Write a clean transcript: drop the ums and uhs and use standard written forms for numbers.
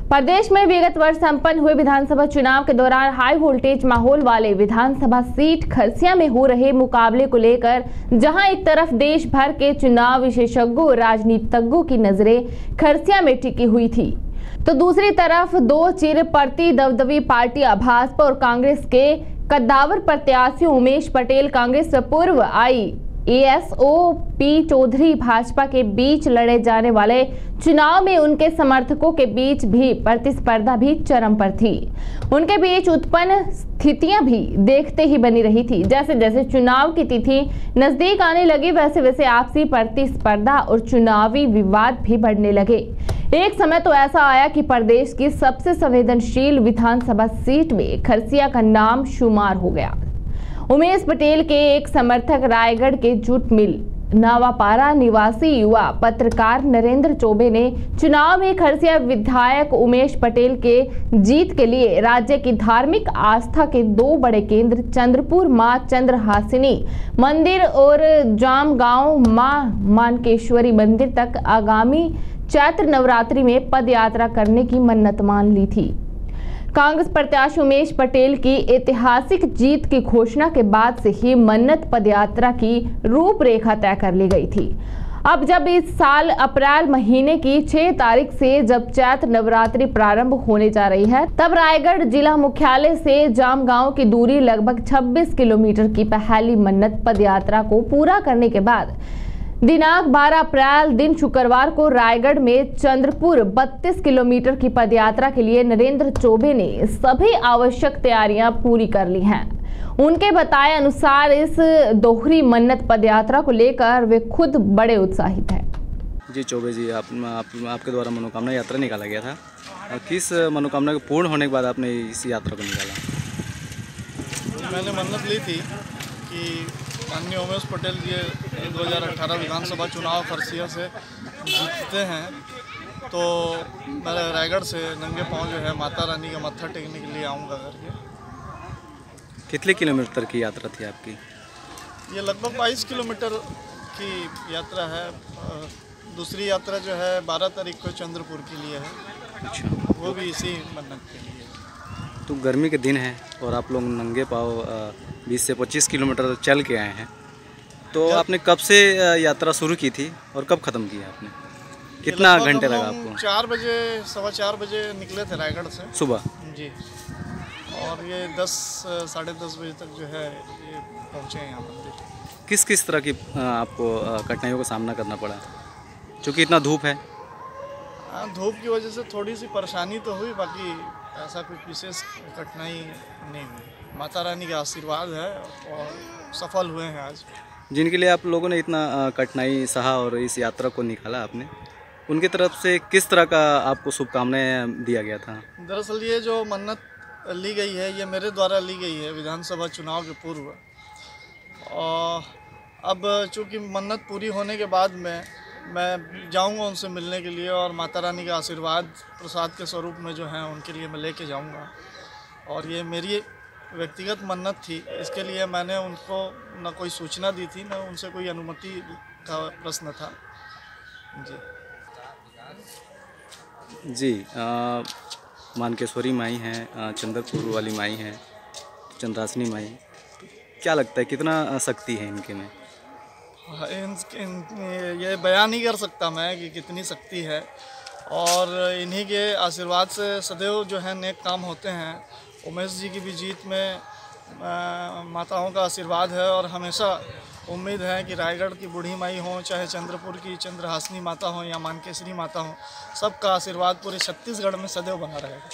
प्रदेश में विगत वर्ष संपन्न हुए विधानसभा चुनाव के दौरान हाई वोल्टेज माहौल वाले विधानसभा सीट खरसिया में हो रहे मुकाबले को लेकर जहां एक तरफ देश भर के चुनाव विशेषज्ञों और राजनीतिज्ञों की नजरें खरसिया में टिकी हुई थी, तो दूसरी तरफ दो चिर प्रतिद्वंदी पार्टियां भाजपा और कांग्रेस के कद्दावर प्रत्याशी उमेश पटेल कांग्रेस व पूर्व ASO P चौधरी भाजपा के बीच लड़े जाने वाले चुनाव में उनके समर्थकों के बीच भी प्रतिस्पर्धा भी चरम पर थी। उनके बीच उत्पन्न स्थितियां भी देखते ही बनी रही थी। जैसे जैसे चुनाव की तिथि नजदीक आने लगी वैसे वैसे आपसी प्रतिस्पर्धा और चुनावी विवाद भी बढ़ने लगे। एक समय तो ऐसा आया कि प्रदेश की सबसे संवेदनशील विधानसभा सीट में खरसिया का नाम शुमार हो गया। उमेश पटेल के एक समर्थक रायगढ़ के जूट मिल नवापारा निवासी युवा पत्रकार नरेंद्र चौबे ने चुनाव में खरसिया विधायक उमेश पटेल के जीत के लिए राज्य की धार्मिक आस्था के दो बड़े केंद्र चंद्रपुर मां चंद्रहासिनी मंदिर और जामगांव मां मानकेश्वरी मंदिर तक आगामी चैत्र नवरात्रि में पद यात्रा करने की मन्नत मान ली थी। कांग्रेस प्रत्याशी उमेश पटेल की ऐतिहासिक जीत की घोषणा के बाद से ही मन्नत पदयात्रा की रूपरेखा तय कर ली गई थी। अब जब इस साल अप्रैल महीने की 6 तारीख से जब चैत्र नवरात्रि प्रारंभ होने जा रही है, तब रायगढ़ जिला मुख्यालय से जामगांव की दूरी लगभग 26 किलोमीटर की पहली मन्नत पदयात्रा को पूरा करने के बाद दिनांक 12 अप्रैल दिन शुक्रवार को रायगढ़ में चंद्रपुर 32 किलोमीटर की पदयात्रा के लिए नरेंद्र चौबे ने सभी आवश्यक तैयारियां पूरी कर ली हैं। उनके बताए अनुसार इस दोहरी मन्नत पदयात्रा को लेकर वे खुद बड़े उत्साहित हैं। जी चौबे जी, आपके द्वारा मनोकामना यात्रा निकाला गया था। किस मनोकामना के पूर्ण होने के बाद आपने इस यात्रा को निकाला? मैंने मन्नत ली थी कि माननीय उमेश पटेल जी 2018 विधानसभा चुनाव खरसिया से जीतते हैं तो मैं रायगढ़ से नंगे पांव जो है माता रानी का मत्था टेकने के लिए आऊँगा करके। कितने किलोमीटर की यात्रा थी आपकी? ये लगभग 22 किलोमीटर की यात्रा है। दूसरी यात्रा जो है 12 तारीख को चंद्रपुर के लिए है। अच्छा, वो भी इसी मन्नत के लिए। तो गर्मी के दिन है और आप लोग नंगे पाँव 20 से 25 किलोमीटर चल के आए हैं, तो आपने कब से यात्रा शुरू की थी और कब ख़त्म किया आपने? कितना घंटे लगा आपको? 4 बजे 4:15 बजे निकले थे रायगढ़ से सुबह जी, और ये 10 साढ़े 10 बजे तक जो है ये पहुँचे हैं यहाँ मंदिर। किस किस तरह की आपको कठिनाइयों का सामना करना पड़ा, क्योंकि इतना धूप है? हाँ, धूप की वजह से थोड़ी सी परेशानी तो हुई, बाकी ऐसा कुछ विशेष कठिनाई नहीं हुई। माता रानी का आशीर्वाद है और सफल हुए हैं आज। जिनके लिए आप लोगों ने इतना कठिनाई सहा और इस यात्रा को निकाला आपने, उनकी तरफ से किस तरह का आपको शुभकामनाएं दिया गया था? दरअसल ये जो मन्नत ली गई है ये मेरे द्वारा ली गई है विधानसभा चुनाव के पूर्व, और अब चूँकि मन्नत पूरी होने के बाद मैं जाऊंगा उनसे मिलने के लिए, और माता रानी का आशीर्वाद प्रसाद के स्वरूप में जो है उनके लिए मैं लेके जाऊंगा। और ये मेरी व्यक्तिगत मन्नत थी, इसके लिए मैंने उनको न कोई सूचना दी थी, न उनसे कोई अनुमति का प्रश्न था। जी मानकेश्वरी माई हैं, चंद्रपुर वाली माई हैं, चंद्रासिनी माई, क्या लगता है कितना शक्ति है इनके में? ये बयान नहीं कर सकता मैं कि कितनी शक्ति है, और इन्हीं के आशीर्वाद से सदैव जो है नेक काम होते हैं। उमेश जी की भी जीत में माताओं का आशीर्वाद है, और हमेशा उम्मीद है कि रायगढ़ की बूढ़ी माई हो, चाहे चंद्रपुर की चंद्रहासिनी माता हो या मानकेश्वरी माता हो, सबका आशीर्वाद पूरे छत्तीसगढ़ में सदैव बना रहेगा।